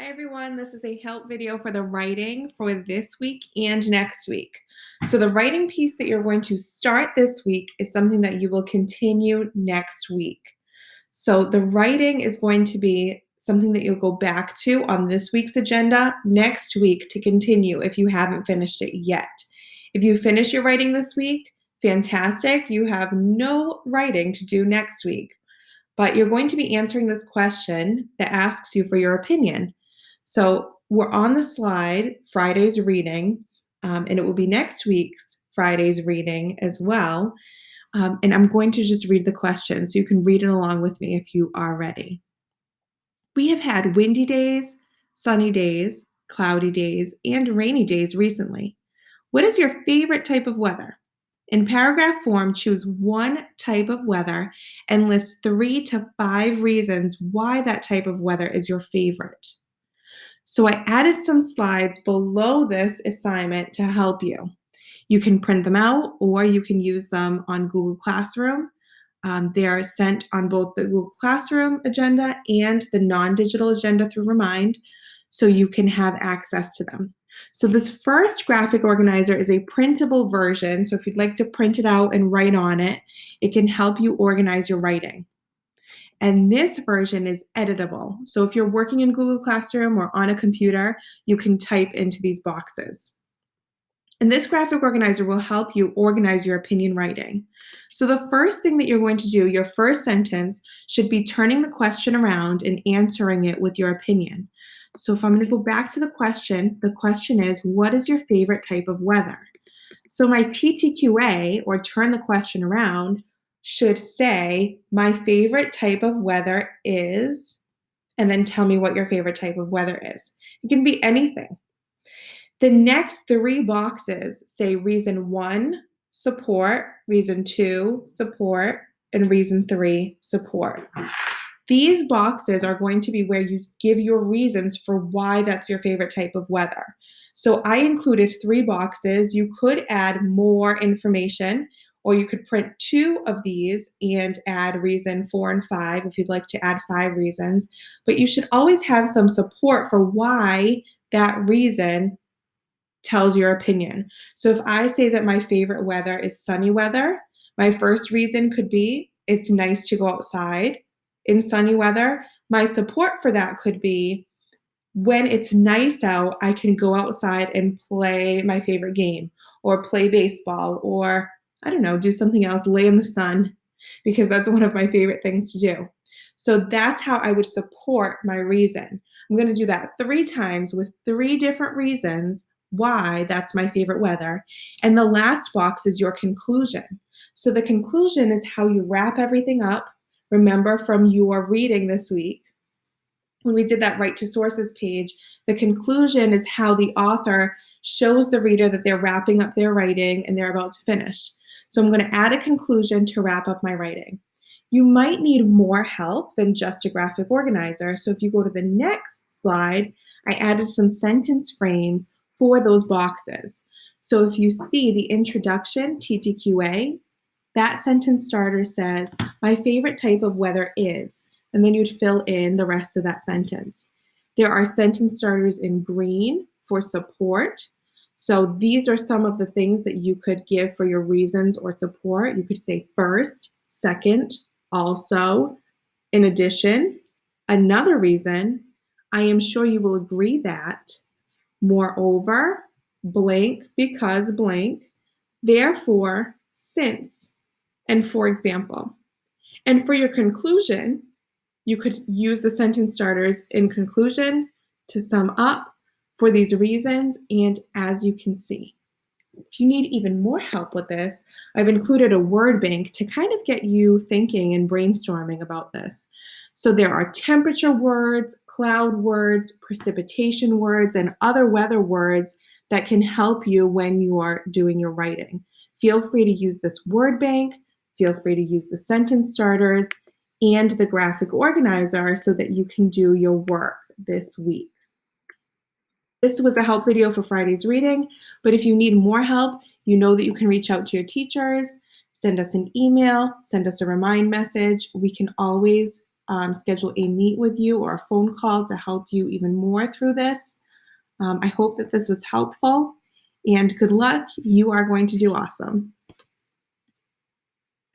Hi everyone, this is a help video for the writing for this week and next week. So the writing piece that you're going to start this week is something that you will continue next week. So the writing is going to be something that you'll go back to on this week's agenda next week to continue if you haven't finished it yet. If you finish your writing this week, fantastic. You have no writing to do next week, but you're going to be answering this question that asks you for your opinion. So we're on the slide, Friday's reading, and it will be next week's Friday's reading as well. And I'm going to just read the question so you can read it along with me if you are ready. We have had windy days, sunny days, cloudy days, and rainy days recently. What is your favorite type of weather? In paragraph form, choose one type of weather and list 3 to 5 reasons why that type of weather is your favorite. So I added some slides below this assignment to help you. You can print them out or you can use them on Google Classroom. They are sent on both the Google Classroom agenda and the non-digital agenda through Remind, so you can have access to them. So this first graphic organizer is a printable version. So if you'd like to print it out and write on it, it can help you organize your writing. And this version is editable. So if you're working in Google Classroom or on a computer, you can type into these boxes. And this graphic organizer will help you organize your opinion writing. So the first thing that you're going to do, your first sentence, should be turning the question around and answering it with your opinion. So if I'm going to go back to the question is, what is your favorite type of weather? So my TTQA, or turn the question around, should say, my favorite type of weather is, and then tell me what your favorite type of weather is. It can be anything. The next 3 boxes say reason 1, support, reason 2, support, and reason 3, support. These boxes are going to be where you give your reasons for why that's your favorite type of weather. So I included 3 boxes. You could add more information, or you could print 2 of these and add reason 4 and 5 if you'd like to add 5 reasons. But you should always have some support for why that reason tells your opinion. So if I say that my favorite weather is sunny weather, my first reason could be it's nice to go outside in sunny weather. My support for that could be when it's nice out, I can go outside and play my favorite game or play baseball or, I don't know, do something else, lay in the sun, because that's one of my favorite things to do. So that's how I would support my reason. I'm going to do that 3 times with 3 different reasons why that's my favorite weather. And the last box is your conclusion. So the conclusion is how you wrap everything up. Remember from your reading this week, when we did that Write to Sources page, the conclusion is how the author shows the reader that they're wrapping up their writing and they're about to finish. So I'm going to add a conclusion to wrap up my writing. You might need more help than just a graphic organizer. So if you go to the next slide, I added some sentence frames for those boxes. So if you see the introduction, TTQA, that sentence starter says, my favorite type of weather is, and then you'd fill in the rest of that sentence. There are sentence starters in green for support. So these are some of the things that you could give for your reasons or support. You could say first, second, also, in addition, another reason, I am sure you will agree that, moreover, blank, because blank, therefore, since, and for example. And for your conclusion, you could use the sentence starters in conclusion to sum up for these reasons and as you can see. If you need even more help with this, I've included a word bank to kind of get you thinking and brainstorming about this. So there are temperature words, cloud words, precipitation words, and other weather words that can help you when you are doing your writing. Feel free to use this word bank. Feel free to use the sentence starters and the graphic organizer so that you can do your work this week. This was a help video for Friday's reading, but if you need more help, you know that you can reach out to your teachers, send us an email, send us a remind message. We can always schedule a meet with you or a phone call to help you even more through this. I hope that this was helpful, and good luck. You are going to do awesome.